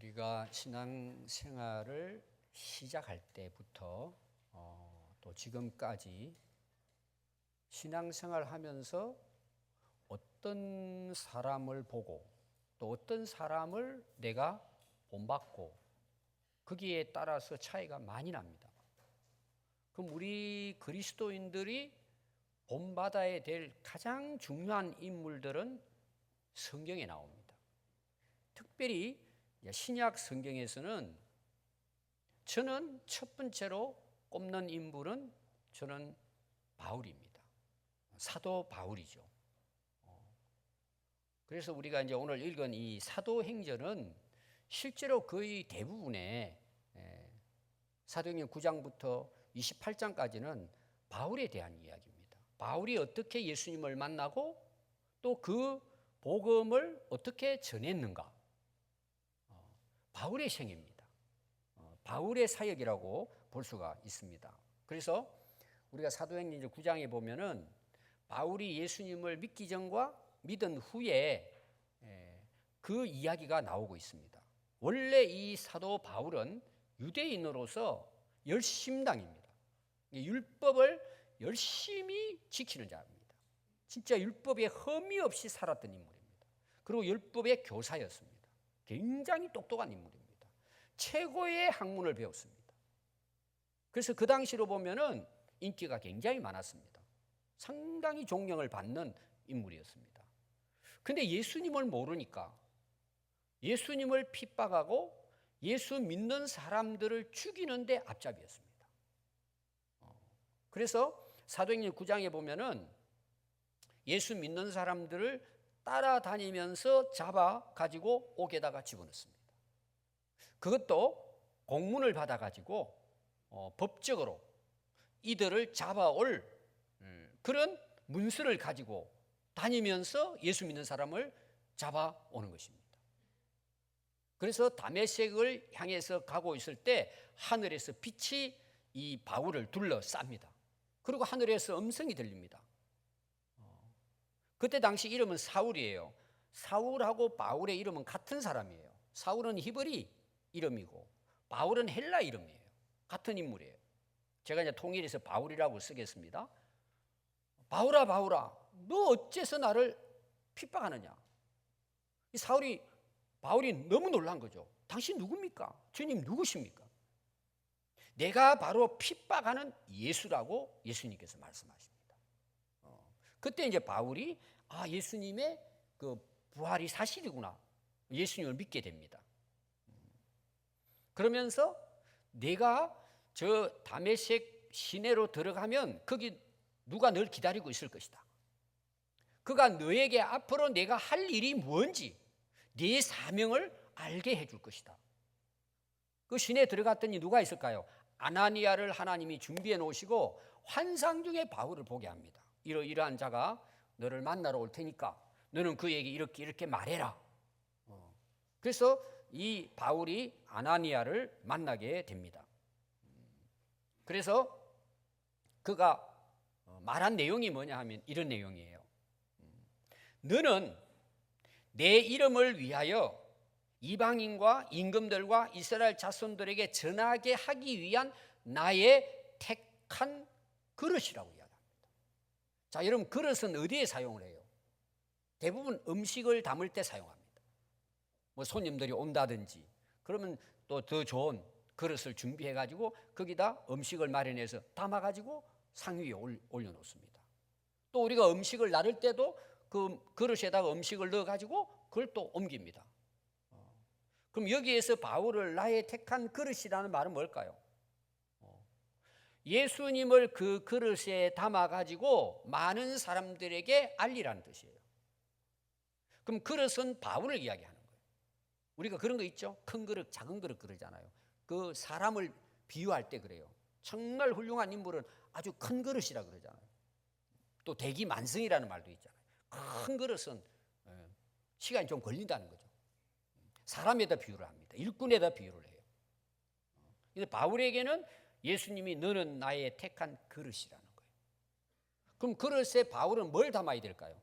우리가 신앙생활을 시작할 때부터 또 지금까지 신앙생활 하면서 어떤 사람을 보고 또 어떤 사람을 내가 본받고 거기에 따라서 차이가 많이 납니다. 그럼 우리 그리스도인들이 본받아야 될 가장 중요한 인물들은 성경에 나옵니다. 특별히 신약 성경에서는 저는 첫 번째로 꼽는 인물은 저는 바울입니다. 사도 바울이죠. 그래서 우리가 이제 오늘 읽은 이 사도행전은 실제로 거의 대부분의 사도행전 9장부터 28장까지는 바울에 대한 이야기입니다. 바울이 어떻게 예수님을 만나고 또 그 복음을 어떻게 전했는가. 바울의 생애입니다. 바울의 사역이라고 볼 수가 있습니다. 그래서 우리가 사도행전 9장에 보면은 바울이 예수님을 믿기 전과 믿은 후에 그 이야기가 나오고 있습니다. 원래 이 사도 바울은 유대인으로서 열심당입니다. 율법을 열심히 지키는 자입니다. 진짜 율법에 흠이 없이 살았던 인물입니다. 그리고 율법의 교사였습니다. 굉장히 똑똑한 인물입니다. 최고의 학문을 배웠습니다. 그래서 그 당시로 보면은 인기가 굉장히 많았습니다. 상당히 존경을 받는 인물이었습니다. 근데 예수님을 모르니까 예수님을 핍박하고 예수 믿는 사람들을 죽이는데 앞잡이였습니다. 그래서 사도행전 9장에 보면은 예수 믿는 사람들을 따라다니면서 잡아가지고 옥에다가 집어넣습니다. 그것도 공문을 받아가지고 법적으로 이들을 잡아올 그런 문서를 가지고 다니면서 예수 믿는 사람을 잡아오는 것입니다. 그래서 다메섹을 향해서 가고 있을 때 하늘에서 빛이 이 바울을 둘러쌉니다. 그리고 하늘에서 음성이 들립니다. 그때 당시 이름은 사울이에요. 사울하고 바울의 이름은 같은 사람이에요. 사울은 히브리 이름이고 바울은 헬라 이름이에요. 같은 인물이에요. 제가 이제 통일해서 바울이라고 쓰겠습니다. 바울아, 바울아, 너 어째서 나를 핍박하느냐? 이 바울이 너무 놀란 거죠. 당신 누굽니까? 주님 누구십니까? 내가 바로 핍박하는 예수라고 예수님께서 말씀하십니다. 그때 이제 바울이 예수님의 그 부활이 사실이구나. 예수님을 믿게 됩니다. 그러면서 내가 저 다메섹 시내로 들어가면 거기 누가 널 기다리고 있을 것이다. 그가 너에게 앞으로 내가 할 일이 뭔지 네 사명을 알게 해줄 것이다. 그 시내에 들어갔더니 누가 있을까요? 아나니아를 하나님이 준비해 놓으시고 환상 중에 바울을 보게 합니다. 이러한 자가 너를 만나러 올 테니까 너는 그에게 이렇게 말해라. 그래서 이 바울이 아나니아를 만나게 됩니다. 그래서 그가 말한 내용이 뭐냐 하면 이런 내용이에요. 너는 내 이름을 위하여 이방인과 임금들과 이스라엘 자손들에게 전하게 하기 위한 나의 택한 그릇이라고 이야기합니다. 자, 여러분 그릇은 어디에 사용을 해요? 대부분 음식을 담을 때 사용합니다. 뭐 손님들이 온다든지 그러면 또 더 좋은 그릇을 준비해 가지고 거기다 음식을 마련해서 담아 가지고 상 위에 올려놓습니다. 또 우리가 음식을 나를 때도 그 그릇에다가 음식을 넣어 가지고 그걸 또 옮깁니다. 그럼 여기에서 바울을 나의 택한 그릇이라는 말은 뭘까요? 예수님을 그 그릇에 담아 가지고 많은 사람들에게 알리라는 뜻이에요. 그럼 그릇은 바울을 이야기하는 거예요. 우리가 그런 거 있죠? 큰 그릇, 작은 그릇 그러잖아요. 그 사람을 비유할 때 그래요. 정말 훌륭한 인물은 아주 큰 그릇이라 그러잖아요. 또 대기만성이라는 말도 있잖아요. 큰 그릇은 시간이 좀 걸린다는 거죠. 사람에다 비유를 합니다. 일꾼에다 비유를 해요. 근데 바울에게는 예수님이 너는 나의 택한 그릇이라는 거예요. 그럼 그릇에 바울은 뭘 담아야 될까요?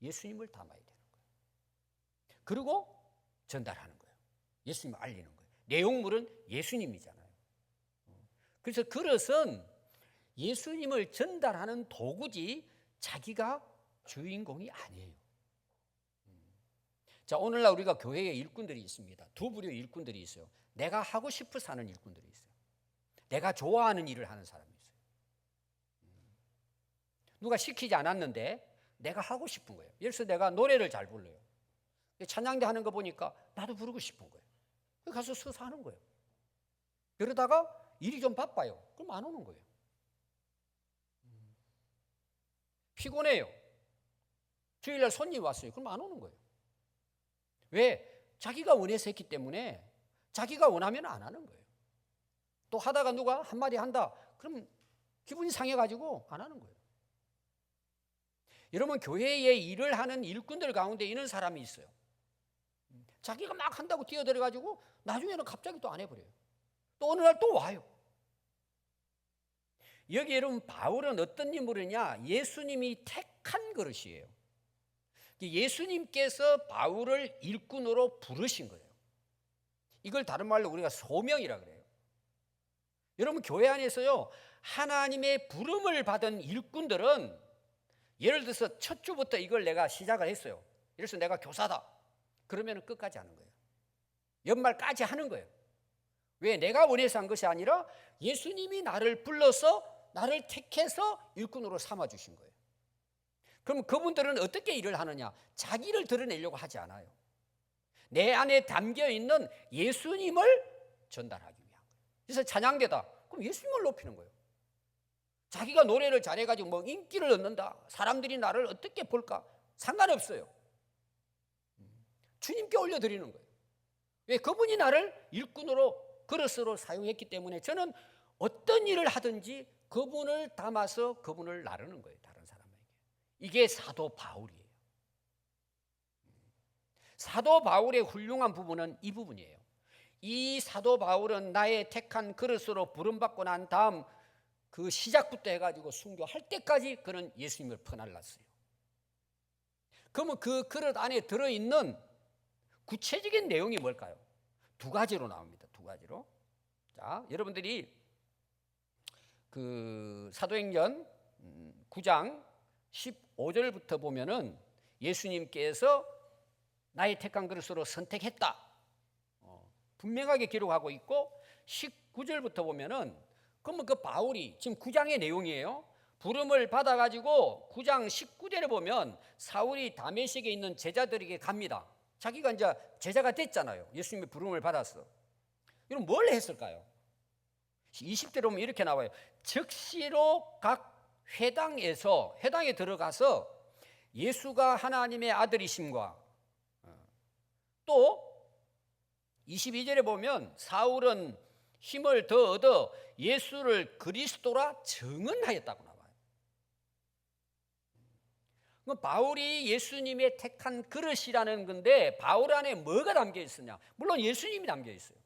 예수님을 담아야 되는 거예요. 그리고 전달하는 거예요. 예수님을 알리는 거예요. 내용물은 예수님이잖아요. 그래서 그릇은 예수님을 전달하는 도구지 자기가 주인공이 아니에요. 자, 오늘날 우리가 교회에 일꾼들이 있습니다. 두 부류의 일꾼들이 있어요. 내가 하고 싶어서 하는 일꾼들이 있어요. 내가 좋아하는 일을 하는 사람이 있어요. 누가 시키지 않았는데 내가 하고 싶은 거예요. 예를 들어서 내가 노래를 잘 불러요. 찬양대 하는 거 보니까 나도 부르고 싶은 거예요. 가서 서서 하는 거예요. 그러다가 일이 좀 바빠요. 그럼 안 오는 거예요. 피곤해요. 주일날 손님 왔어요. 그럼 안 오는 거예요. 왜? 자기가 원해서 했기 때문에 자기가 원하면 안 하는 거예요. 또 하다가 누가 한마디 한다. 그럼 기분이 상해가지고 안 하는 거예요. 여러분, 교회에 일을 하는 일꾼들 가운데 이런 사람이 있어요. 자기가 막 한다고 뛰어들어가지고 나중에는 갑자기 또 안 해버려요. 또 어느 날 또 와요. 여기 여러분, 바울은 어떤 인물이냐? 예수님이 택한 그릇이에요. 예수님께서 바울을 일꾼으로 부르신 거예요. 이걸 다른 말로 우리가 소명이라 그래요. 여러분, 교회 안에서요, 하나님의 부름을 받은 일꾼들은 예를 들어서 첫 주부터 이걸 내가 시작을 했어요. 그래서 내가 교사다. 그러면 끝까지 하는 거예요. 연말까지 하는 거예요. 왜? 내가 원해서 한 것이 아니라 예수님이 나를 불러서 나를 택해서 일꾼으로 삼아주신 거예요. 그럼 그분들은 어떻게 일을 하느냐? 자기를 드러내려고 하지 않아요. 내 안에 담겨있는 예수님을 전달하기 위한 거예요. 그래서 찬양대다. 그럼 예수님을 높이는 거예요. 자기가 노래를 잘해가지고 뭐 인기를 얻는다, 사람들이 나를 어떻게 볼까, 상관없어요. 주님께 올려드리는 거예요. 왜? 그분이 나를 일꾼으로, 그릇으로 사용했기 때문에 저는 어떤 일을 하든지 그분을 담아서 그분을 나르는 거예요. 다른 사람에게. 이게 사도 바울이에요. 사도 바울의 훌륭한 부분은 이 부분이에요. 이 사도 바울은 나의 택한 그릇으로 부름받고 난 다음 그 시작부터 해가지고 순교할 때까지 그는 예수님을 퍼날랐어요. 그러면 그 그릇 안에 들어있는 구체적인 내용이 뭘까요? 두 가지로 나옵니다. 두 가지로. 자, 여러분들이 그 사도행전 9장 15절부터 보면은 예수님께서 나의 택한 그릇으로 선택했다, 분명하게 기록하고 있고, 19절부터 보면은, 그러면 그 바울이 지금 9장의 내용이에요. 부름을 받아가지고 9장 19절에 보면 사울이 다메섹에 있는 제자들에게 갑니다. 자기가 이제 제자가 됐잖아요. 예수님의 부름을 받았어. 이럼 뭘 했을까요? 20절에 보면 이렇게 나와요. 즉시로 각 회당에 들어가서 예수가 하나님의 아들이심과, 또 22절에 보면 사울은 힘을 더 얻어 예수를 그리스도라 증언하였다고 나와요. 그럼 바울이 예수님의 택한 그릇이라는 건데, 바울 안에 뭐가 담겨 있으냐? 물론 예수님이 담겨 있어요.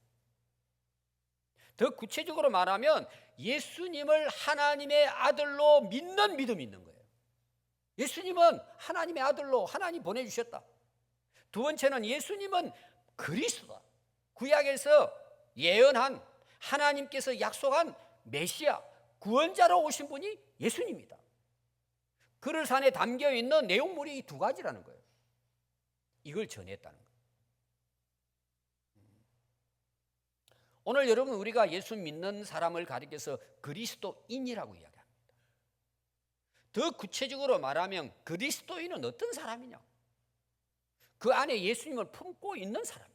더 구체적으로 말하면 예수님을 하나님의 아들로 믿는 믿음이 있는 거예요. 예수님은 하나님의 아들로 하나님 보내주셨다. 두 번째는 예수님은 그리스도다. 구약에서 예언한, 하나님께서 약속한 메시아, 구원자로 오신 분이 예수님이다. 그릇 안에 담겨있는 내용물이 이 두 가지라는 거예요. 이걸 전했다는 거예요. 오늘 여러분, 우리가 예수 믿는 사람을 가리켜서 그리스도인이라고 이야기합니다. 더 구체적으로 말하면 그리스도인은 어떤 사람이냐? 그 안에 예수님을 품고 있는 사람이에요.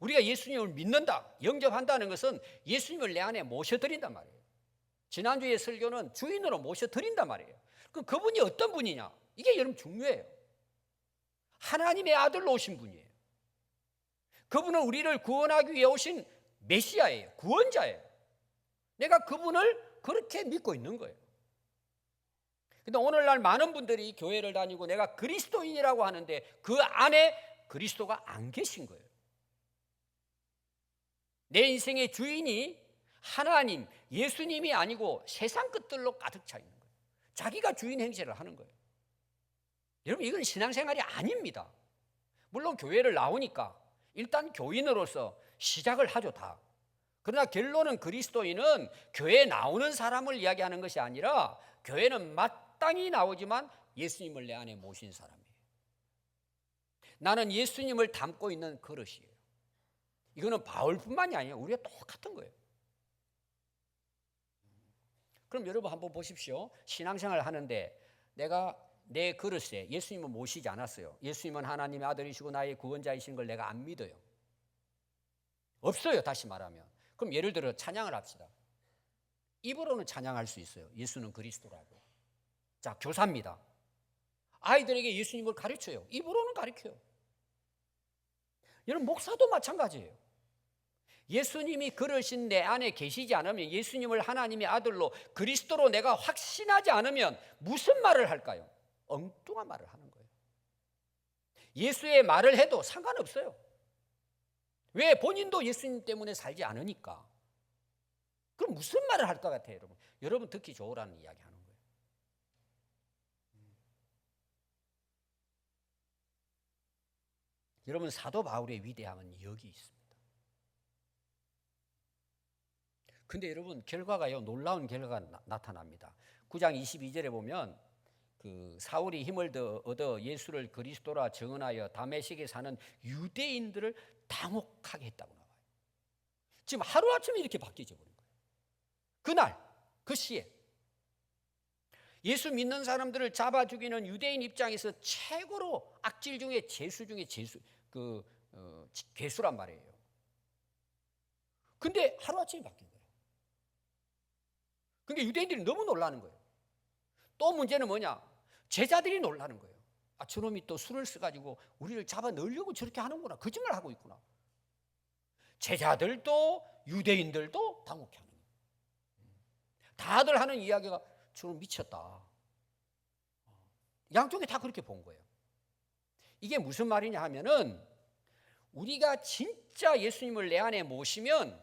우리가 예수님을 믿는다, 영접한다는 것은 예수님을 내 안에 모셔드린단 말이에요. 지난주에 설교는 주인으로 모셔드린단 말이에요. 그럼 그분이 어떤 분이냐? 이게 여러분 중요해요. 하나님의 아들로 오신 분이에요. 그분은 우리를 구원하기 위해 오신 메시아예요. 구원자예요. 내가 그분을 그렇게 믿고 있는 거예요. 근데 오늘날 많은 분들이 교회를 다니고 내가 그리스도인이라고 하는데 그 안에 그리스도가 안 계신 거예요. 내 인생의 주인이 하나님, 예수님이 아니고 세상 것들로 가득 차 있는 거예요. 자기가 주인 행세를 하는 거예요. 여러분, 이건 신앙생활이 아닙니다. 물론 교회를 나오니까 일단 교인으로서 시작을 하죠, 다. 그러나 결론은 그리스도인은 교회에 나오는 사람을 이야기하는 것이 아니라 교회는 마땅히 나오지만 예수님을 내 안에 모신 사람이에요. 나는 예수님을 담고 있는 그릇이에요. 이거는 바울뿐만이 아니에요. 우리가 똑같은 거예요. 그럼 여러분 한번 보십시오. 신앙생활 하는데 내가 내 그릇에 예수님은 모시지 않았어요. 예수님은 하나님의 아들이시고 나의 구원자이신 걸 내가 안 믿어요. 없어요, 다시 말하면. 그럼 예를 들어 찬양을 합시다. 입으로는 찬양할 수 있어요. 예수는 그리스도라고. 자, 교사입니다. 아이들에게 예수님을 가르쳐요. 입으로는 가르쳐요. 여러분, 목사도 마찬가지예요. 예수님이 그러신 내 안에 계시지 않으면, 예수님을 하나님의 아들로 그리스도로 내가 확신하지 않으면 무슨 말을 할까요? 엉뚱한 말을 하는 거예요. 예수의 말을 해도 상관없어요. 왜? 본인도 예수님 때문에 살지 않으니까. 그럼 무슨 말을 할 것 같아요, 여러분? 여러분 듣기 좋으라는 이야기 하는 거예요. 여러분, 사도 바울의 위대함은 여기 있습니다. 근데 여러분, 결과가요, 놀라운 결과가 나타납니다. 9장 22절에 보면 그 사울이 힘을 얻어 예수를 그리스도라 증언하여 다메섹에 사는 유대인들을 당혹하게 했다고 나와요. 지금 하루아침에 이렇게 바뀌어져 버린 거예요. 그날, 그 시에 예수 믿는 사람들을 잡아 죽이는 유대인 입장에서 최고로 악질 중에 죄수 중에 괴수란 말이에요. 근데 하루아침에 바뀐 거예요. 그러니까 유대인들이 너무 놀라는 거예요. 또 문제는 뭐냐? 제자들이 놀라는 거예요. 아, 저놈이 또 술을 써가지고 우리를 잡아 넣으려고 저렇게 하는구나. 거짓말 하고 있구나. 제자들도 유대인들도 당혹해 하는 거예요. 다들 하는 이야기가 저놈 미쳤다. 양쪽이 다 그렇게 본 거예요. 이게 무슨 말이냐 하면은, 우리가 진짜 예수님을 내 안에 모시면,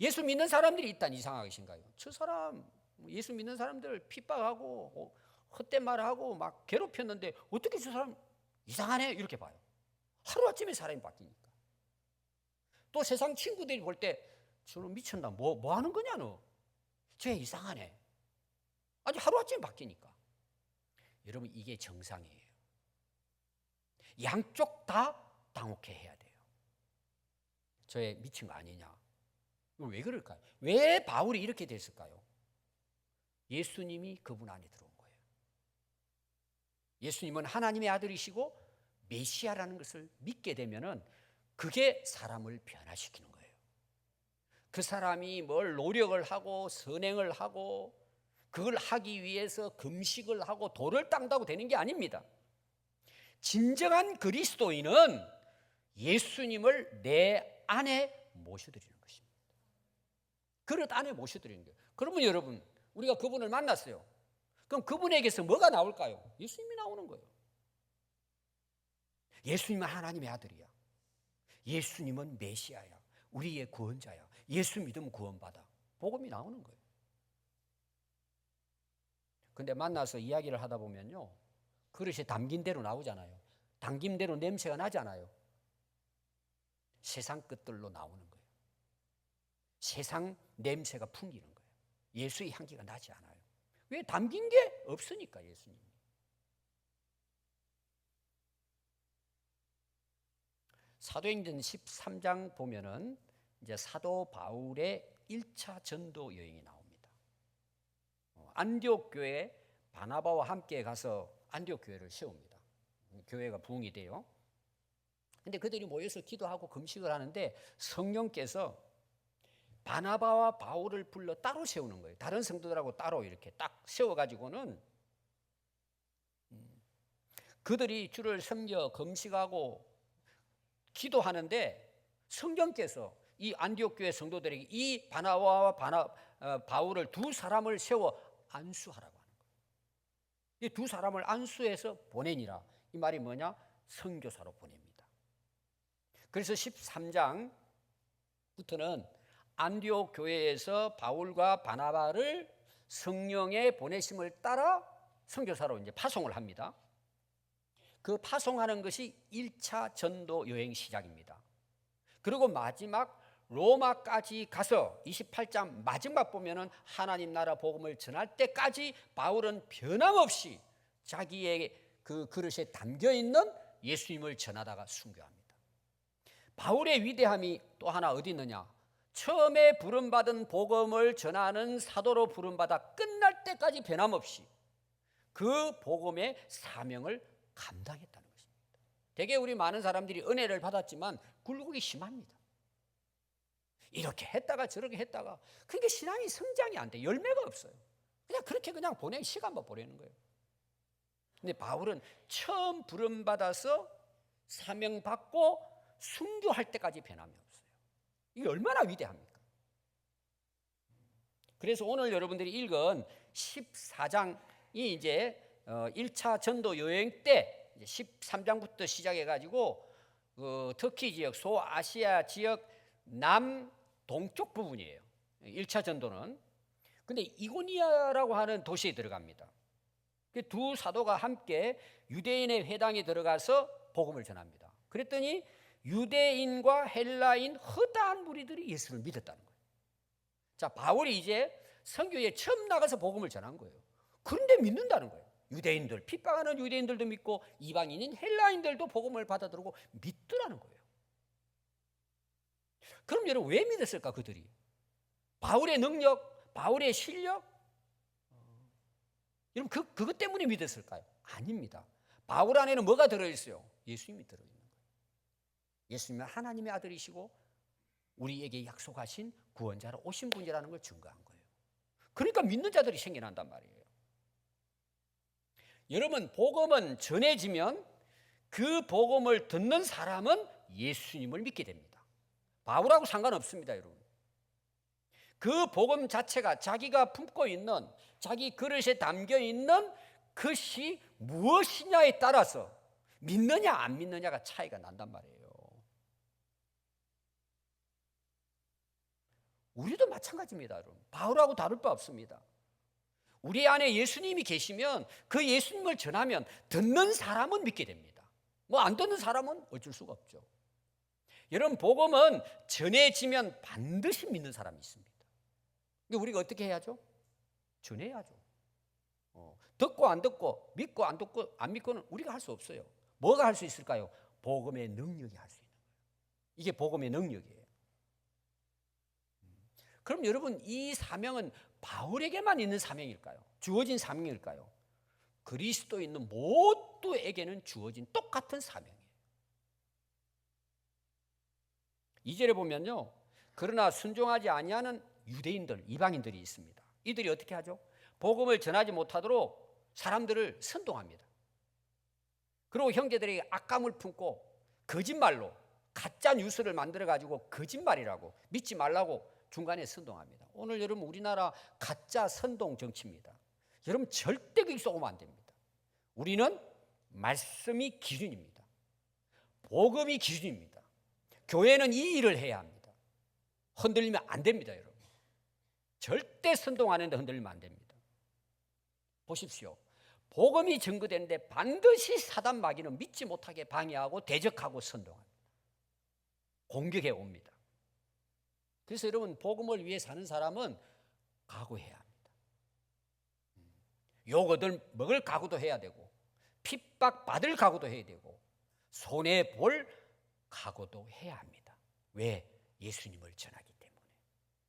예수 믿는 사람들이 일단 이상하신가요? 저 사람 예수 믿는 사람들 핍박하고 헛된 말하고 막 괴롭혔는데 어떻게 저 사람 이상하네 이렇게 봐요. 하루아침에 사람이 바뀌니까. 또 세상 친구들이 볼 때 저는 미쳤나, 뭐 하는 거냐 너, 쟤 이상하네. 아주 하루아침에 바뀌니까. 여러분, 이게 정상이에요. 양쪽 다 당혹해 해야 돼요. 쟤 미친 거 아니냐. 왜 그럴까요? 왜 바울이 이렇게 됐을까요? 예수님이 그분 안에 들어온 거예요. 예수님은 하나님의 아들이시고 메시아라는 것을 믿게 되면은 그게 사람을 변화시키는 거예요. 그 사람이 뭘 노력을 하고 선행을 하고 그걸 하기 위해서 금식을 하고 돌을 닦는다고 되는 게 아닙니다. 진정한 그리스도인은 예수님을 내 안에 모셔드리는 것입니다. 그릇 안에 모셔드리는 거예요. 그러면 여러분, 우리가 그분을 만났어요. 그럼 그분에게서 뭐가 나올까요? 예수님이 나오는 거예요. 예수님은 하나님의 아들이야. 예수님은 메시아야. 우리의 구원자야. 예수 믿으면 구원받아. 복음이 나오는 거예요. 근데 만나서 이야기를 하다 보면요, 그릇에 담긴 대로 나오잖아요. 담긴 대로 냄새가 나잖아요. 세상 것들로 나오는 거예요. 세상 냄새가 풍기는 거예요. 예수의 향기가 나지 않아요. 왜? 담긴 게 없으니까. 예수님. 사도행전 13장 보면은 이제 사도 바울의 1차 전도 여행이 나옵니다. 안디옥 교회에 바나바와 함께 가서 안디옥 교회를 세웁니다. 교회가 부흥이 돼요. 근데 그들이 모여서 기도하고 금식을 하는데 성령께서 바나바와 바울을 불러 따로 세우는 거예요. 다른 성도들하고 따로 이렇게 딱 세워가지고는 그들이 주를 섬겨 금식하고 기도하는데, 성령께서 이 안디옥 교회 성도들에게 이 바나바와 바울을 두 사람을 세워 안수하라고 하는 거예요. 이 두 사람을 안수해서 보내니라. 이 말이 뭐냐? 선교사로 보냅니다. 그래서 13장부터는 안디옥 교회에서 바울과 바나바를 성령의 보내심을 따라 선교사로 이제 파송을 합니다. 그 파송하는 것이 1차 전도 여행 시작입니다. 그리고 마지막 로마까지 가서 28장 마지막 보면은 하나님 나라 복음을 전할 때까지 바울은 변함없이 자기의 그 그릇에 담겨 있는 예수님을 전하다가 순교합니다. 바울의 위대함이 또 하나 어디 있느냐? 처음에 부름받은 복음을 전하는 사도로 부름받아 끝날 때까지 변함없이 그 복음의 사명을 감당했다는 것입니다. 되게 우리 많은 사람들이 은혜를 받았지만 굴곡이 심합니다. 이렇게 했다가 저렇게 했다가 그러니까 신앙이 성장이 안 돼. 열매가 없어요. 그냥 그렇게 그냥 시간만 보내는 거예요. 근데 바울은 처음 부름받아서 사명받고 순교할 때까지 변함이 없어요. 이게 얼마나 위대합니까? 그래서 오늘 여러분들이 읽은 14장이 이제 1차 전도 여행 때 13장부터 시작해가지고 터키 지역, 소아시아 지역 남동쪽 부분이에요. 1차 전도는. 근데 이고니아라고 하는 도시에 들어갑니다. 두 사도가 함께 유대인의 회당에 들어가서 복음을 전합니다. 그랬더니 유대인과 헬라인 허다한 무리들이 예수를 믿었다는 거예요. 자, 바울이 이제 선교에 처음 나가서 복음을 전한 거예요. 그런데 믿는다는 거예요. 유대인들, 핍박하는 유대인들도 믿고 이방인인 헬라인들도 복음을 받아들고 믿더라는 거예요. 그럼 여러분 왜 믿었을까 그들이? 바울의 능력, 바울의 실력? 여러분 그것 때문에 믿었을까요? 아닙니다. 바울 안에는 뭐가 들어있어요? 예수님이 들어있는 거예요. 예수님은 하나님의 아들이시고 우리에게 약속하신 구원자로 오신 분이라는 걸 증거한 거예요. 그러니까 믿는 자들이 생겨난단 말이에요. 여러분 복음은 전해지면 그 복음을 듣는 사람은 예수님을 믿게 됩니다. 바울하고 상관없습니다, 여러분. 그 복음 자체가 자기가 품고 있는 자기 그릇에 담겨 있는 것이 무엇이냐에 따라서 믿느냐 안 믿느냐가 차이가 난단 말이에요. 우리도 마찬가지입니다, 여러분. 바울하고 다를 바 없습니다. 우리 안에 예수님이 계시면 그 예수님을 전하면 듣는 사람은 믿게 됩니다. 뭐 안 듣는 사람은 어쩔 수가 없죠. 여러분 복음은 전해지면 반드시 믿는 사람이 있습니다. 우리가 어떻게 해야죠? 전해야죠. 듣고 안 듣고 믿고 안 듣고 안 믿고는 우리가 할 수 없어요. 뭐가 할 수 있을까요? 복음의 능력이 할 수 있는 거예요. 이게 복음의 능력이에요. 그럼 여러분 이 사명은 바울에게만 있는 사명일까요? 주어진 사명일까요? 그리스도 있는 모두에게는 주어진 똑같은 사명이에요. 2절에 보면요. 그러나 순종하지 아니하는 유대인들, 이방인들이 있습니다. 이들이 어떻게 하죠? 복음을 전하지 못하도록 사람들을 선동합니다. 그리고 형제들에게 악감을 품고 거짓말로 가짜 뉴스를 만들어가지고 거짓말이라고 믿지 말라고 중간에 선동합니다. 오늘 여러분 우리나라 가짜 선동 정치입니다. 여러분 절대 거기 쏘면 안 됩니다. 우리는 말씀이 기준입니다. 복음이 기준입니다. 교회는 이 일을 해야 합니다. 흔들리면 안 됩니다, 여러분. 절대 선동하는데 흔들리면 안 됩니다. 보십시오. 복음이 증거되는데 반드시 사단 마귀는 믿지 못하게 방해하고 대적하고 선동합니다. 공격해 옵니다. 그래서 여러분 복음을 위해 사는 사람은 각오해야 합니다. 욕 얻을 먹을 각오도 해야 되고 핍박 받을 각오도 해야 되고 손해 볼 각오도 해야 합니다. 왜? 예수님을 전하기 때문에.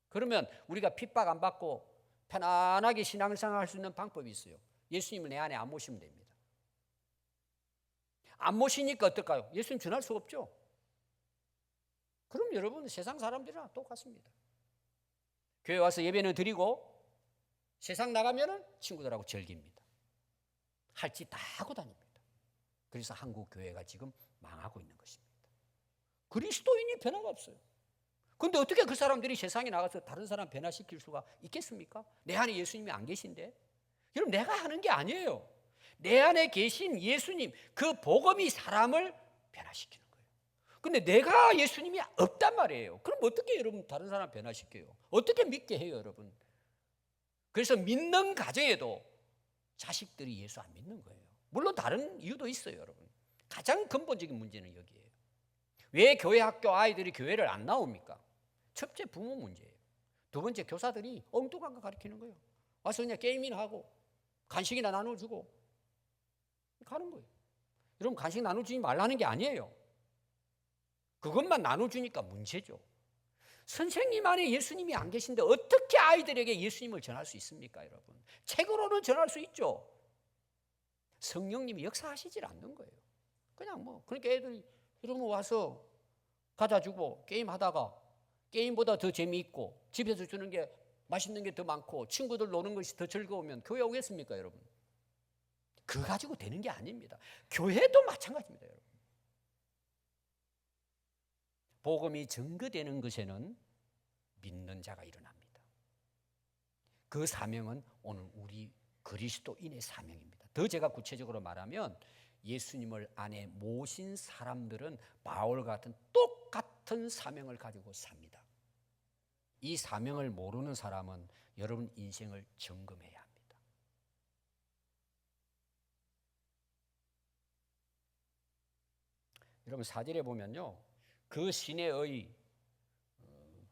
그러면 우리가 핍박 안 받고 편안하게 신앙생활 할 수 있는 방법이 있어요. 예수님을 내 안에 안 모시면 됩니다. 안 모시니까 어떨까요? 예수님 전할 수 없죠. 그럼 여러분 세상 사람들이랑 똑같습니다. 교회 와서 예배는 드리고 세상 나가면은 친구들하고 즐깁니다. 할 짓 다 하고 다닙니다. 그래서 한국 교회가 지금 망하고 있는 것입니다. 그리스도인이 변화가 없어요. 그런데 어떻게 그 사람들이 세상에 나가서 다른 사람 변화시킬 수가 있겠습니까? 내 안에 예수님이 안 계신데? 여러분 내가 하는 게 아니에요. 내 안에 계신 예수님, 그 복음이 사람을 변화시키는 거예요. 근데 내가 예수님이 없단 말이에요. 그럼 어떻게 여러분 다른 사람 변화시켜요? 어떻게 믿게 해요, 여러분? 그래서 믿는 가정에도 자식들이 예수 안 믿는 거예요. 물론 다른 이유도 있어요, 여러분. 가장 근본적인 문제는 여기에요. 왜 교회 학교 아이들이 교회를 안 나옵니까? 첫째 부모 문제예요. 두 번째 교사들이 엉뚱한 거 가르치는 거예요. 와서 그냥 게임이나 하고 간식이나 나눠주고 가는 거예요. 여러분, 간식 나눠주지 말라는 게 아니에요. 그것만 나눠주니까 문제죠. 선생님 안에 예수님이 안 계신데 어떻게 아이들에게 예수님을 전할 수 있습니까, 여러분? 책으로는 전할 수 있죠. 성령님이 역사하시질 않는 거예요. 그냥 그러니까 애들이 여러분 와서 가다 주고 게임하다가 게임보다 더 재미있고 집에서 주는 게 맛있는 게 더 많고 친구들 노는 것이 더 즐거우면 교회 오겠습니까, 여러분? 그거 가지고 되는 게 아닙니다. 교회도 마찬가지입니다, 여러분. 복음이 증거되는 것에는 믿는 자가 일어납니다. 그 사명은 오늘 우리 그리스도인의 사명입니다. 더 제가 구체적으로 말하면 예수님을 안에 모신 사람들은 바울 같은 똑같은 사명을 가지고 삽니다. 이 사명을 모르는 사람은 여러분 인생을 점검해야 합니다. 여러분, 4절에 보면요, 그 시내의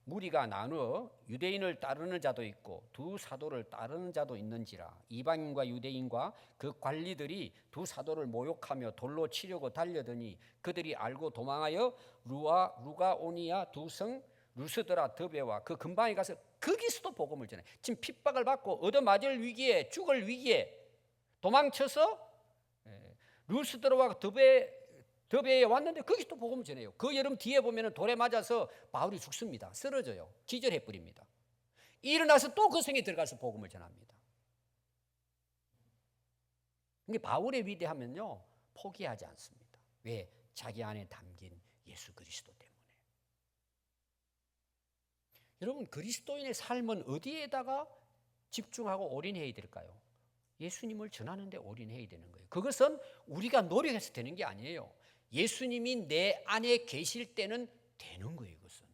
무리가 나누어 유대인을 따르는 자도 있고 두 사도를 따르는 자도 있는지라. 이방인과 유대인과 그 관리들이 두 사도를 모욕하며 돌로 치려고 달려드니 그들이 알고 도망하여 루가오니아 두 성 루스드라 더베와 그 근방에 가서 거기서도 복음을 전해. 지금 핍박을 받고 얻어맞을 위기에, 죽을 위기에 도망쳐서 루스드라와 더베에 왔는데 거기서 또 복음을 전해요. 그 여러분 뒤에 보면 돌에 맞아서 바울이 죽습니다. 쓰러져요. 기절해 버립니다. 일어나서 또 그 성에 들어가서 복음을 전합니다. 근데 바울의 위대하면요, 포기하지 않습니다. 왜? 자기 안에 담긴 예수 그리스도 때문에. 여러분, 그리스도인의 삶은 어디에다가 집중하고 올인해야 될까요? 예수님을 전하는 데 올인해야 되는 거예요. 그것은 우리가 노력해서 되는 게 아니에요. 예수님이 내 안에 계실 때는 되는 거예요. 그것은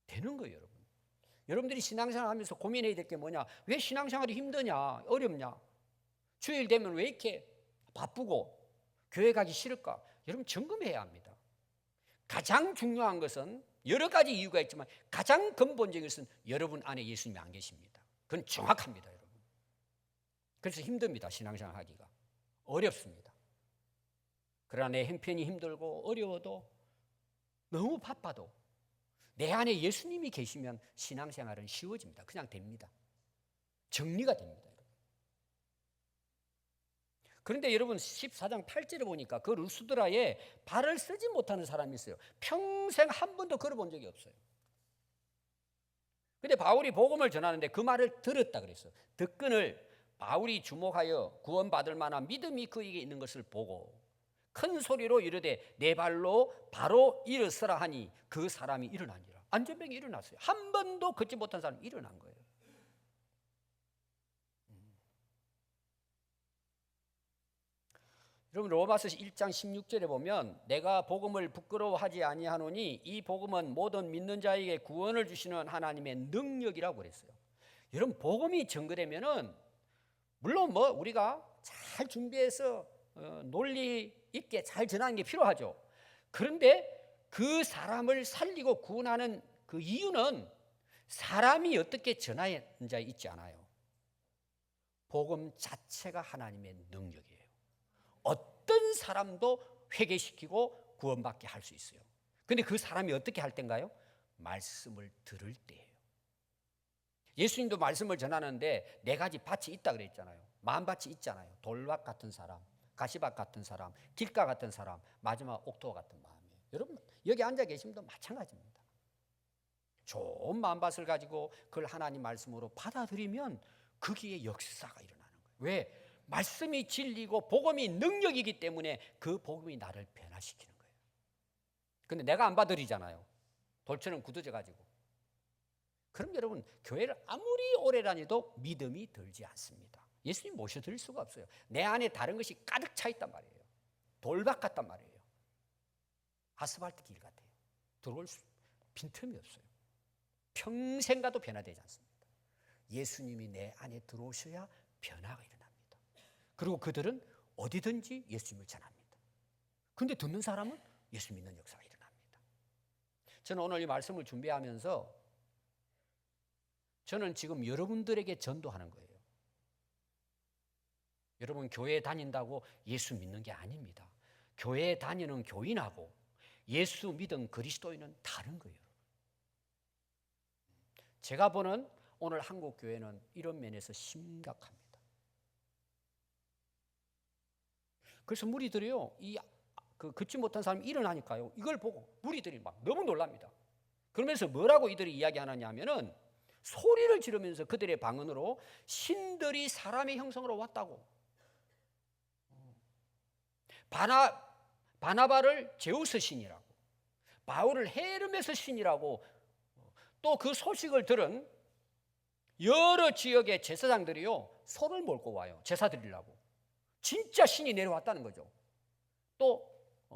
되는 거예요, 여러분. 여러분들이 신앙생활 하면서 고민해야 될 게 뭐냐? 왜 신앙생활이 힘드냐? 어렵냐? 주일 되면 왜 이렇게 바쁘고 교회 가기 싫을까? 여러분, 점검해야 합니다. 가장 중요한 것은 여러 가지 이유가 있지만 가장 근본적인 것은 여러분 안에 예수님이 안 계십니다. 그건 정확합니다, 여러분. 그래서 힘듭니다. 신앙생활 하기가 어렵습니다. 그러나 내 형편이 힘들고 어려워도 너무 바빠도 내 안에 예수님이 계시면 신앙생활은 쉬워집니다. 그냥 됩니다. 정리가 됩니다, 여러분. 그런데 여러분 14장 8절에 보니까 그 루스드라에 발을 쓰지 못하는 사람이 있어요. 평생 한 번도 걸어본 적이 없어요. 근데 바울이 복음을 전하는데 그 말을 들었다 그랬어요. 듣건을 바울이 주목하여 구원받을 만한 믿음이 그에게 있는 것을 보고 큰 소리로 이르되 내 발로 바로 일어서라 하니 그 사람이 일어나니라. 안전병이 일어났어요. 한 번도 걷지 못한 사람이 일어난 거예요. 여러분, 로마서 1장 16절에 보면 내가 복음을 부끄러워하지 아니하노니 이 복음은 모든 믿는 자에게 구원을 주시는 하나님의 능력이라고 그랬어요. 여러분, 복음이 전거되면은 물론 우리가 잘 준비해서 논리 있게 잘 전하는 게 필요하죠. 그런데 그 사람을 살리고 구원하는 그 이유는 사람이 어떻게 전하는지 있지 않아요. 복음 자체가 하나님의 능력이에요. 어떤 사람도 회개시키고 구원받게 할 수 있어요. 그런데 그 사람이 어떻게 할 때인가요? 말씀을 들을 때예요. 예수님도 말씀을 전하는데 4가지 밭이 있다 그랬잖아요. 만밭이 있잖아요. 돌밭 같은 사람, 가시밭 같은 사람, 길가 같은 사람, 마지막 옥토 같은 마음이에요. 여러분, 여기 앉아 계신 분도 마찬가지입니다. 좋은 만밭을 가지고 그걸 하나님 말씀으로 받아들이면 거기에 역사가 일어나는 거예요. 왜? 말씀이 진리고 복음이 능력이기 때문에 그 복음이 나를 변화시키는 거예요. 근데 내가 안 받아들이잖아요. 돌처럼 굳어져 가지고. 그럼 여러분, 교회를 아무리 오래 다녀도 믿음이 들지 않습니다. 예수님 모셔드릴 수가 없어요. 내 안에 다른 것이 가득 차 있단 말이에요. 돌밭 같단 말이에요. 아스팔트 길 같아요. 들어올 빈틈이 없어요. 평생 가도 변화되지 않습니다. 예수님이 내 안에 들어오셔야 변화가 일어납니다. 그리고 그들은 어디든지 예수님을 전합니다. 근데 듣는 사람은 예수 믿는 역사가 일어납니다. 저는 오늘 이 말씀을 준비하면서 저는 지금 여러분들에게 전도하는 거예요. 여러분 교회에 다닌다고 예수 믿는 게 아닙니다. 교회에 다니는 교인하고 예수 믿은 그리스도인은 다른 거예요. 제가 보는 오늘 한국 교회는 이런 면에서 심각합니다. 그래서 무리들이요, 걷지 못한 사람이 일어나니까요, 이걸 보고 무리들이 막 너무 놀랍니다. 그러면서 뭐라고 이들이 이야기하느냐 하면은 소리를 지르면서 그들의 방언으로 신들이 사람의 형성으로 왔다고. 바나바를 제우스 신이라고, 바울을 헤르메스 신이라고, 또 그 소식을 들은 여러 지역의 제사장들이요, 소를 몰고 와요. 제사 드리려고. 진짜 신이 내려왔다는 거죠. 또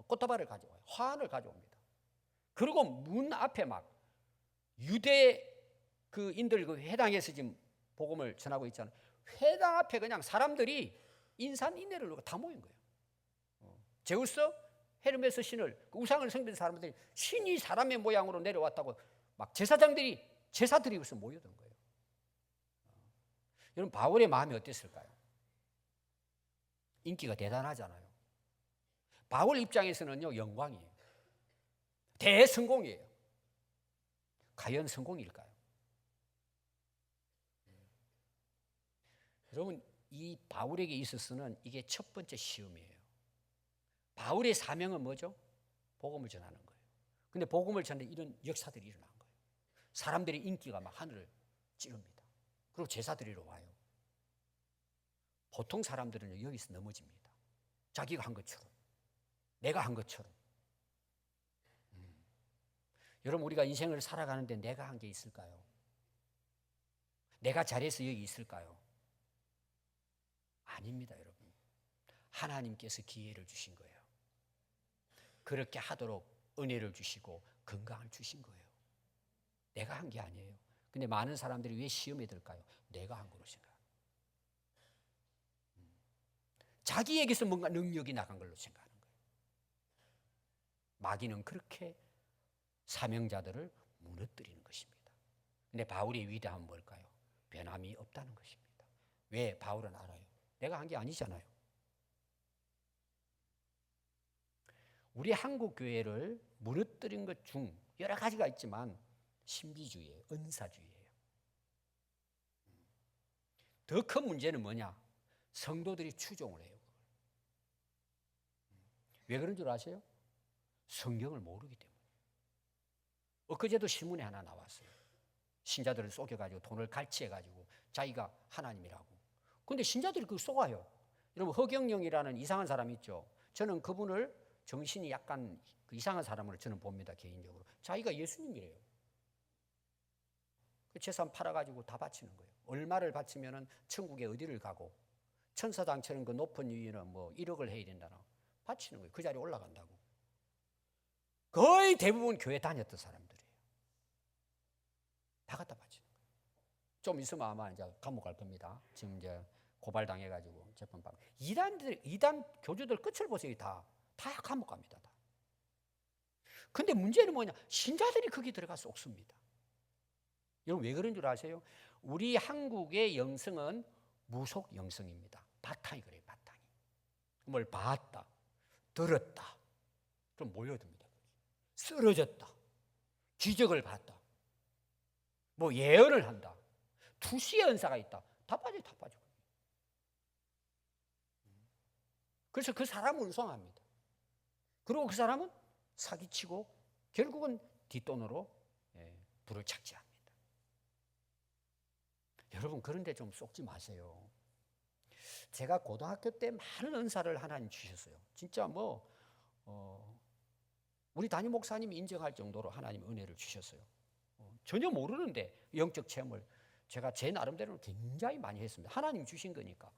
꽃다발을 가져와요. 화환을 가져옵니다. 그리고 문 앞에 막 유대 인들 그 회당에서 지금 복음을 전하고 있잖아요. 회당 앞에 그냥 사람들이 인산인해를 놓고 다 모인 거예요. 제우스, 헤르메스 신을, 그 우상을 섬기는 사람들이 신이 사람의 모양으로 내려왔다고 막 제사장들이 제사 드리고서 모여든 거예요. 여러분, 바울의 마음이 어땠을까요? 인기가 대단하잖아요. 바울 입장에서는요, 영광이에요. 대성공이에요. 과연 성공일까요? 여러분, 이 바울에게 있어서는 이게 첫 번째 시험이에요. 바울의 사명은 뭐죠? 복음을 전하는 거예요. 근데 복음을 전하는 이런 역사들이 일어난 거예요. 사람들의 인기가 막 하늘을 찌릅니다. 그리고 제사 드리러 와요. 보통 사람들은 여기서 넘어집니다. 자기가 한 것처럼, 내가 한 것처럼. 여러분, 우리가 인생을 살아가는데 내가 한 게 있을까요? 내가 잘해서 여기 있을까요? 아닙니다, 여러분. 하나님께서 기회를 주신 거예요. 그렇게 하도록 은혜를 주시고 건강을 주신 거예요. 내가 한 게 아니에요. 근데 많은 사람들이 왜 시험에 들까요? 내가 한 거로 생각합니다. 자기에게서 뭔가 능력이 나간 걸로 생각하는 거예요. 마귀는 그렇게 사명자들을 무너뜨리는 것입니다. 근데 바울의 위대함은 뭘까요? 변함이 없다는 것입니다. 왜? 바울은 알아요. 내가 한 게 아니잖아요. 우리 한국 교회를 무너뜨린 것 중 여러 가지가 있지만 신비주의예요. 은사주의예요. 더 큰 문제는 뭐냐? 성도들이 추종을 해요. 왜 그런 줄 아세요? 성경을 모르기 때문에. 엊그제도 신문에 하나 나왔어요. 신자들을 속여가지고 돈을 갈취해가지고 자기가 하나님이라고. 근데 신자들이 그걸 속아요. 여러분, 허경영이라는 이상한 사람 있죠. 저는 그분을 정신이 약간 그 이상한 사람으로 저는 봅니다, 개인적으로. 자기가 예수님이래요. 그 재산 팔아가지고 다 바치는 거예요. 얼마를 바치면은 천국에 어디를 가고, 천사장처럼 그 높은 위에는 뭐 1억을 해야 된다나 바치는 거예요. 그 자리에 올라간다고. 거의 대부분 교회 다녔던 사람들이에요. 다 갖다 바치는 거예요. 좀 있으면 아마 이제 감옥 갈 겁니다. 지금 이제 고발당해가지고 재판받고. 이단 교주들 끝을 보세요. 다 감옥 갑니다. 다. 근데 문제는 뭐냐? 신자들이 거기 들어가서 옥습니다. 여러분, 왜 그런 줄 아세요? 우리 한국의 영성은 무속 영성입니다. 바탕이 그래요. 바탕이. 뭘 봤다, 들었다, 그럼 몰려듭니다. 쓰러졌다, 기적을 봤다, 뭐 예언을 한다, 투시의 은사가 있다. 다 빠져. 그래서 그 사람을 운송합니다. 그리고 그 사람은 사기치고 결국은 뒷돈으로 불을 착지합니다. 여러분, 그런데 좀 속지 마세요. 제가 고등학교 때 많은 은사를 하나님 주셨어요. 진짜 우리 담임 목사님이 인정할 정도로 하나님 은혜를 주셨어요. 전혀 모르는데 영적 체험을 제가 제 나름대로는 굉장히 많이 했습니다. 하나님 주신 거니까.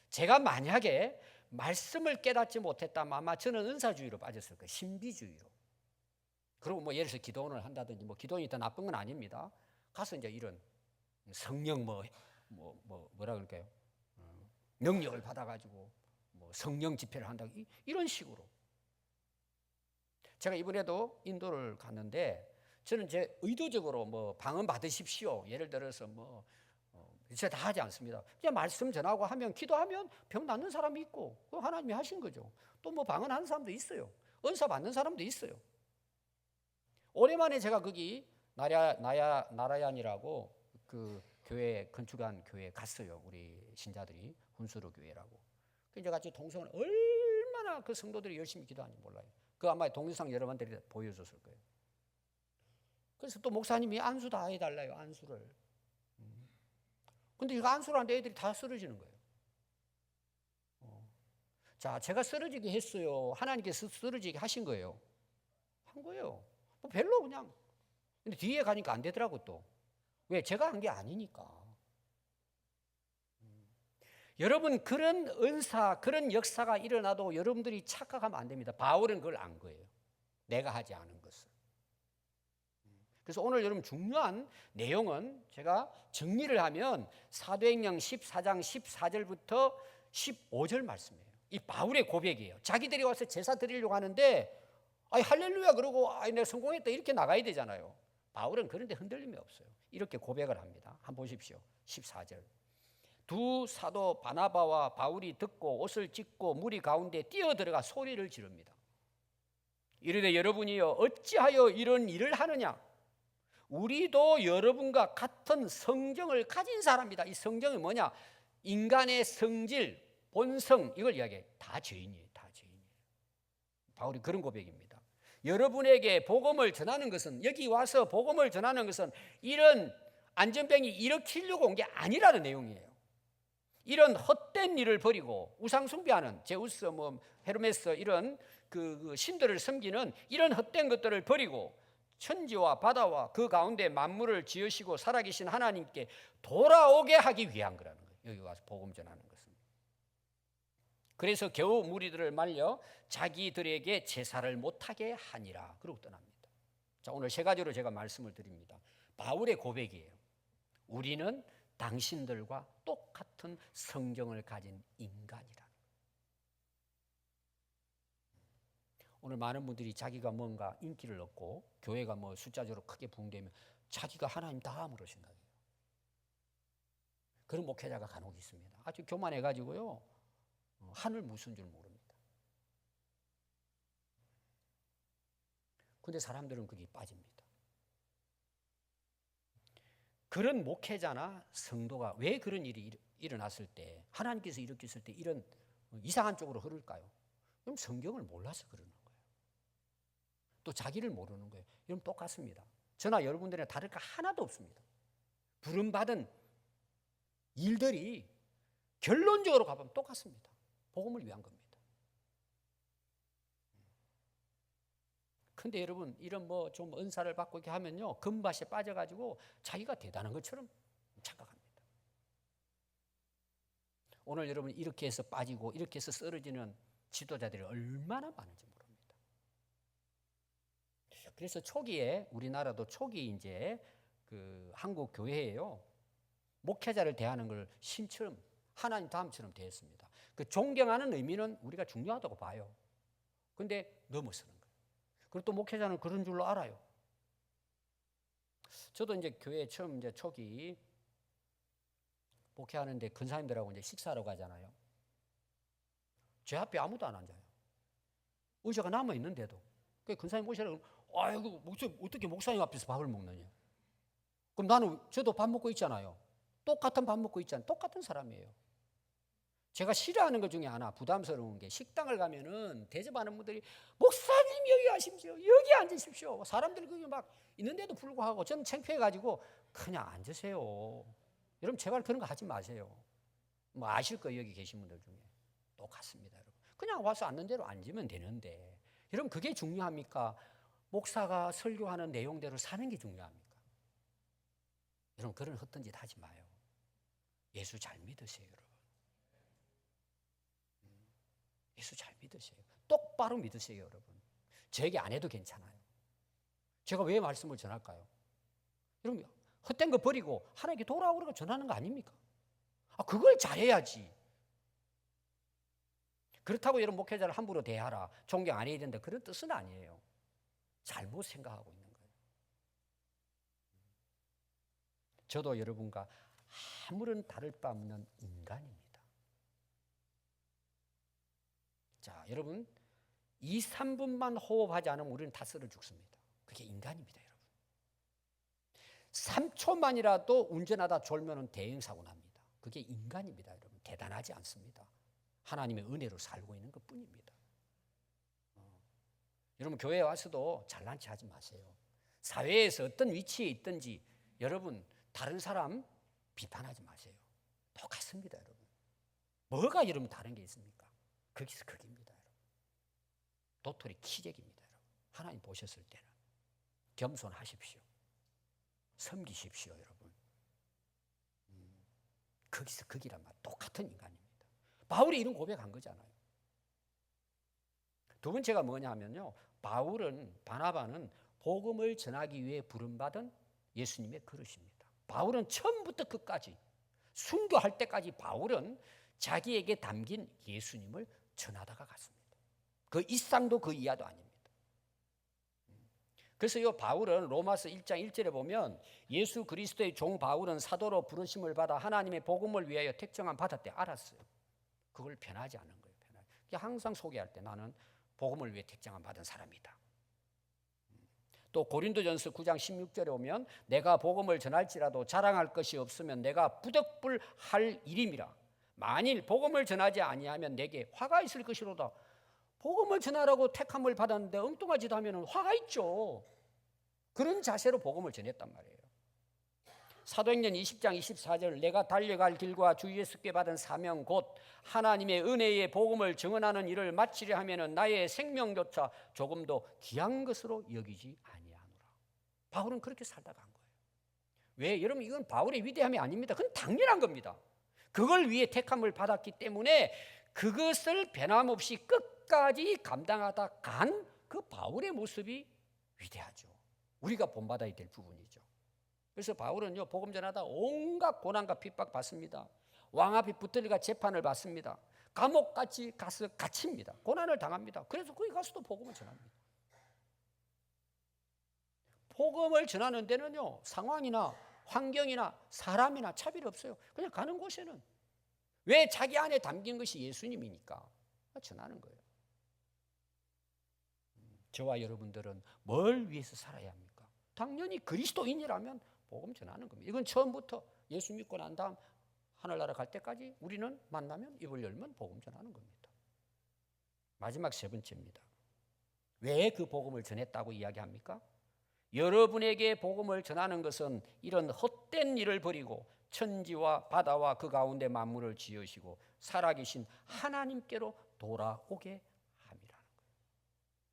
제가 만약에 말씀을 깨닫지 못했다면 아마 저는 은사주의로 빠졌을 거예요. 신비주의로. 그리고 예를 들어서 기도원을 한다든지 기도원이 더 나쁜 건 아닙니다. 가서 이제 이런 성령 뭐라 그럴까요? 능력을 받아가지고 성령 집회를 한다. 이런 식으로. 제가 이번에도 인도를 갔는데 저는 제 의도적으로 뭐 방언 받으십시오. 예를 들어서 뭐 제가 다 하지 않습니다. 그냥 말씀 전하고 하면 기도하면 병 낫는 사람이 있고 그거 하나님이 하신 거죠. 또 뭐 방언하는 사람도 있어요. 은사 받는 사람도 있어요. 오랜만에 제가 거기 나라얀이라고 그 교회 건축한 교회 갔어요. 우리 신자들이 훈수로 교회라고. 그래서 같이 동성은 얼마나 그 성도들이 열심히 기도하는지 몰라요. 그 아마 동영상 여러분들이 보여줬을 거예요. 그래서 또 목사님이 안수 다 해달라요. 안수를. 근데 이거 안수를 하는데 애들이 다 쓰러지는 거예요. 자, 제가 쓰러지게 했어요. 하나님께서 쓰러지게 하신 거예요. 한 거예요. 뭐 별로 그냥. 근데 뒤에 가니까 안 되더라고 또. 왜? 제가 한 게 아니니까. 여러분 그런 은사, 그런 역사가 일어나도 여러분들이 착각하면 안 됩니다. 바울은 그걸 안 거예요. 내가 하지 않은 것을. 그래서 오늘 여러분 중요한 내용은 제가 정리를 하면 사도행전 14장 14절부터 15절 말씀이에요. 이 바울의 고백이에요. 자기들이 와서 제사 드리려고 하는데 할렐루야 그러고 내가 성공했다 이렇게 나가야 되잖아요. 바울은 그런데 흔들림이 없어요. 이렇게 고백을 합니다. 한번 보십시오. 14절. 두 사도 바나바와 바울이 듣고 옷을 찢고 무리 가운데 뛰어들어가 소리를 지릅니다. 이르되 여러분이여 어찌하여 이런 일을 하느냐? 우리도 여러분과 같은 성정을 가진 사람이다. 이 성정이 뭐냐? 인간의 성질, 본성 이걸 이야기해요. 다 죄인이에요. 다 죄인이에요. 바울이 그런 고백입니다. 여러분에게 복음을 전하는 것은 여기 와서 복음을 전하는 것은 이런 안전병이 일으키려고 온 게 아니라는 내용이에요. 이런 헛된 일을 버리고 우상 숭배하는 제우스, 헤르메스 이런 그 신들을 섬기는 이런 헛된 것들을 버리고 천지와 바다와 그 가운데 만물을 지으시고 살아계신 하나님께 돌아오게 하기 위한 거라는 거예요. 여기 와서 복음 전하는 것은. 그래서 겨우 무리들을 말려 자기들에게 제사를 못하게 하니라. 그러고 떠납니다. 자, 오늘 세 가지로 제가 말씀을 드립니다. 바울의 고백이에요. 우리는 당신들과 똑같은 성정을 가진 인간이다. 오늘 많은 분들이 자기가 뭔가 인기를 얻고 교회가 뭐 숫자적으로 크게 부흥되면 자기가 하나님 다음으로 생각해요. 그런 목회자가 간혹 있습니다. 아주 교만해가지고요 하늘 무슨 줄 모릅니다. 근데 사람들은 거기 빠집니다. 그런 목회자나 성도가 왜 그런 일이 일어났을 때 하나님께서 일으켰을 때 이런 이상한 쪽으로 흐를까요? 그럼 성경을 몰라서 그러는 거예요. 또 자기를 모르는 거예요. 여러분 똑같습니다. 저나 여러분들이랑 다를 거 하나도 없습니다. 부름받은 일들이 결론적으로 가보면 똑같습니다. 복음을 위한 겁니다. 근데 여러분 이런 뭐 좀 은사를 받고 이렇게 하면요 금밭에 빠져가지고 자기가 대단한 것처럼 착각합니다. 오늘 여러분 이렇게 해서 빠지고 이렇게 해서 쓰러지는 지도자들이 얼마나 많은지 모릅니다. 그래서 초기에 우리나라도 초기 이제 그 한국 교회예요 목회자를 대하는 걸 신처럼 하나님 다음처럼 대했습니다. 그 존경하는 의미는 우리가 중요하다고 봐요. 근데 넘어서는 거예요. 그리고 또 목회자는 그런 줄로 알아요. 저도 이제 교회 처음 이제 초기 목회하는데 근사님들하고 이제 식사하러 가잖아요. 제 앞에 아무도 안 앉아요. 의자가 남아 있는데도. 그 근사님 오시라고 아이고 어떻게 목사님 앞에서 밥을 먹느냐. 그럼 나는 저도 밥 먹고 있잖아요. 똑같은 밥 먹고 있잖아요. 똑같은 사람이에요. 제가 싫어하는 것 중에 하나 부담스러운 게 식당을 가면은 대접하는 분들이 목사님 여기 가십시오. 여기 앉으십시오. 사람들 거기 막 있는데도 불구하고 저는 창피해가지고 그냥 앉으세요. 여러분 제발 그런 거 하지 마세요. 뭐 아실 거예요. 여기 계신 분들 중에. 똑같습니다. 여러분. 그냥 와서 앉는 대로 앉으면 되는데 여러분 그게 중요합니까? 목사가 설교하는 내용대로 사는 게 중요합니까? 여러분 그런 헛된 짓 하지 마요. 예수 잘 믿으세요. 여러분. 예수 잘 믿으세요. 똑바로 믿으세요, 여러분. 제 얘기 안 해도 괜찮아요. 제가 왜 말씀을 전할까요? 여러분, 헛된 거 버리고 하나님께 돌아오라고 전하는 거 아닙니까? 그걸 잘해야지. 그렇다고 여러분 목회자를 함부로 대하라, 존경 안 해야 된다, 그런 뜻은 아니에요. 잘못 생각하고 있는 거예요. 저도 여러분과 아무런 다를 바 없는 인간입니다. 자, 여러분 2, 3분만 호흡하지 않으면 우리는 다 쓰러 죽습니다. 그게 인간입니다, 여러분. 3초만이라도 운전하다 졸면 대형사고 납니다. 그게 인간입니다, 여러분. 대단하지 않습니다. 하나님의 은혜로 살고 있는 것뿐입니다. 여러분 교회에 와서도 잘난 체 하지 마세요. 사회에서 어떤 위치에 있든지 여러분 다른 사람 비판하지 마세요. 똑같습니다, 여러분. 뭐가 여러분 다른 게 있습니까? 거기서 거기입니다, 여러분. 도토리 키재기입니다, 여러분. 하나님 보셨을 때는 겸손하십시오. 섬기십시오, 여러분. 거기서 거기란 말 똑같은 인간입니다. 바울이 이런 고백한 거잖아요. 두 번째가 뭐냐 하면요, 바나바는 복음을 전하기 위해 부름받은 예수님의 그릇입니다. 바울은 처음부터 끝까지 순교할 때까지 바울은 자기에게 담긴 예수님을 전하다가 갔습니다. 그 이상도 그 이하도 아닙니다. 그래서 이 바울은 로마서 1장 1절에 보면 예수 그리스도의 종 바울은 사도로 부르심을 받아 하나님의 복음을 위하여 택정함 받았대. 알았어요. 그걸 변하지 않은 거예요. 항상 소개할 때 나는 복음을 위해 택정함 받은 사람이다. 또 고린도전서 9장 16절에 오면 내가 복음을 전할지라도 자랑할 것이 없으면 내가 부득불할 일임이라. 만일 복음을 전하지 아니하면 내게 화가 있을 것이로다. 복음을 전하라고 택함을 받았는데 엉뚱하지도 하면 화가 있죠. 그런 자세로 복음을 전했단 말이에요. 사도행전 20장 24절 내가 달려갈 길과 주 예수께 받은 사명 곧 하나님의 은혜의 복음을 증언하는 일을 마치려 하면 나의 생명조차 조금도 귀한 것으로 여기지 아니하노라. 바울은 그렇게 살다가 한 거예요. 왜? 여러분 이건 바울의 위대함이 아닙니다. 그건 당연한 겁니다. 그걸 위해 택함을 받았기 때문에 그것을 변함없이 끝까지 감당하다 간 그 바울의 모습이 위대하죠. 우리가 본받아야 될 부분이죠. 그래서 바울은요 복음 전하다 온갖 고난과 핍박 받습니다. 왕 앞에 붙들려가 재판을 받습니다. 감옥까지 가서 갇힙니다. 고난을 당합니다. 그래서 거기 가서도 복음을 전합니다. 복음을 전하는 데는요 상황이나 환경이나 사람이나 차별 없어요. 그냥 가는 곳에는 왜? 자기 안에 담긴 것이 예수님이니까 전하는 거예요. 저와 여러분들은 뭘 위해서 살아야 합니까? 당연히 그리스도인이라면 복음 전하는 겁니다. 이건 처음부터 예수 믿고 난 다음 하늘나라 갈 때까지 우리는 만나면 입을 열면 복음 전하는 겁니다. 마지막 세 번째입니다. 왜 그 복음을 전했다고 이야기합니까? 여러분에게 복음을 전하는 것은 이런 헛된 일을 버리고 천지와 바다와 그 가운데 만물을 지으시고 살아계신 하나님께로 돌아오게 함이라는 거예요.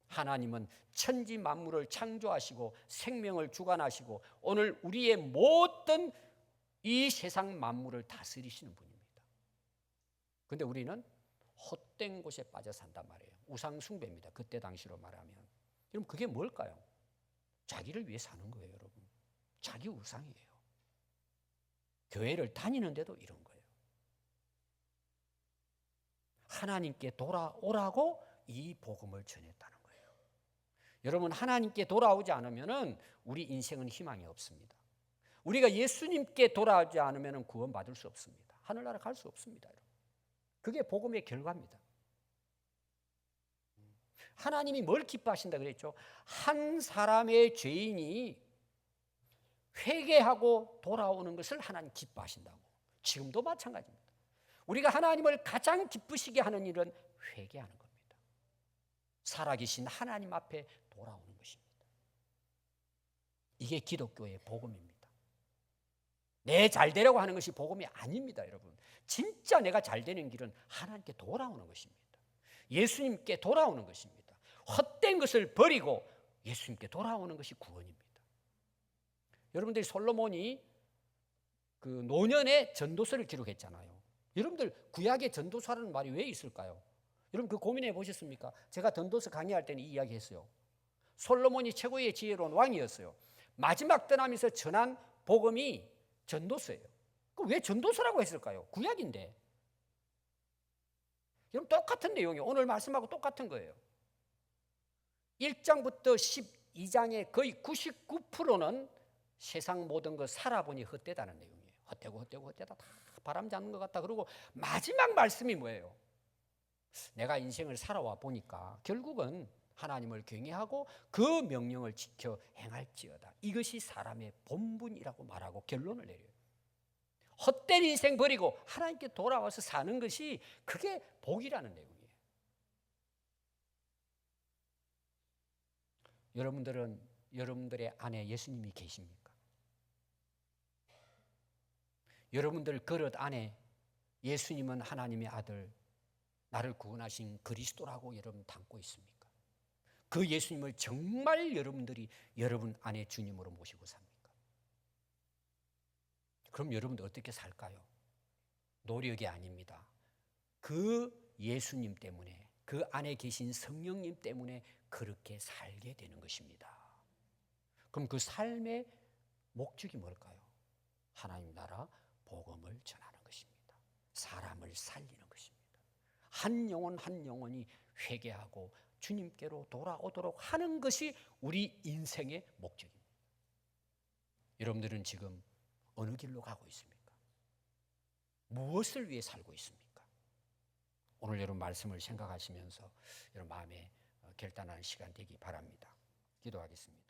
하나님은 천지 만물을 창조하시고 생명을 주관하시고 오늘 우리의 모든 이 세상 만물을 다스리시는 분입니다. 그런데 우리는 헛된 곳에 빠져 산단 말이에요. 우상 숭배입니다. 그때 당시로 말하면. 여러분 그게 뭘까요? 자기를 위해 사는 거예요, 여러분. 자기 우상이에요. 교회를 다니는데도 이런 거예요. 하나님께 돌아오라고 이 복음을 전했다는 거예요. 여러분 하나님께 돌아오지 않으면 우리 인생은 희망이 없습니다. 우리가 예수님께 돌아오지 않으면 구원받을 수 없습니다. 하늘나라 갈 수 없습니다. 여러분. 그게 복음의 결과입니다. 하나님이 뭘 기뻐하신다 그랬죠? 한 사람의 죄인이 회개하고 돌아오는 것을 하나님 기뻐하신다고. 지금도 마찬가지입니다. 우리가 하나님을 가장 기쁘시게 하는 일은 회개하는 겁니다. 살아계신 하나님 앞에 돌아오는 것입니다. 이게 기독교의 복음입니다. 내 잘되려고 하는 것이 복음이 아닙니다, 여러분. 진짜 내가 잘되는 길은 하나님께 돌아오는 것입니다. 예수님께 돌아오는 것입니다. 헛된 것을 버리고 예수님께 돌아오는 것이 구원입니다. 여러분들이 솔로몬이 그 노년의 전도서를 기록했잖아요. 여러분들 구약의 전도서라는 말이 왜 있을까요? 여러분 그 고민해 보셨습니까? 제가 전도서 강의할 때는 이 이야기 했어요. 솔로몬이 최고의 지혜로운 왕이었어요. 마지막 떠나면서 전한 복음이 전도서예요. 그 왜 전도서라고 했을까요? 구약인데. 여러분 똑같은 내용이에요. 오늘 말씀하고 똑같은 거예요. 1장부터 12장의 거의 99%는 세상 모든 거 살아보니 헛되다는 내용이에요. 헛되다 다 바람 잡는 것 같다. 그리고 마지막 말씀이 뭐예요? 내가 인생을 살아와 보니까 결국은 하나님을 경외하고 그 명령을 지켜 행할지어다. 이것이 사람의 본분이라고 말하고 결론을 내려요. 헛된 인생 버리고 하나님께 돌아와서 사는 것이 그게 복이라는 내용이에요. 여러분들은 여러분들의 안에 예수님이 계십니까? 여러분들 그릇 안에 예수님은 하나님의 아들, 나를 구원하신 그리스도라고 여러분 담고 있습니까? 그 예수님을 정말 여러분들이 여러분 안에 주님으로 모시고 삽니까? 그럼 여러분들 어떻게 살까요? 노력이 아닙니다. 그 예수님 때문에, 그 안에 계신 성령님 때문에 그렇게 살게 되는 것입니다. 그럼 그 삶의 목적이 뭘까요? 하나님 나라 복음을 전하는 것입니다. 사람을 살리는 것입니다. 한 영혼 한 영혼이 회개하고 주님께로 돌아오도록 하는 것이 우리 인생의 목적입니다. 여러분들은 지금 어느 길로 가고 있습니까? 무엇을 위해 살고 있습니까? 오늘 여러분 말씀을 생각하시면서 여러분 마음에 결단하는 시간 되기 바랍니다. 기도하겠습니다.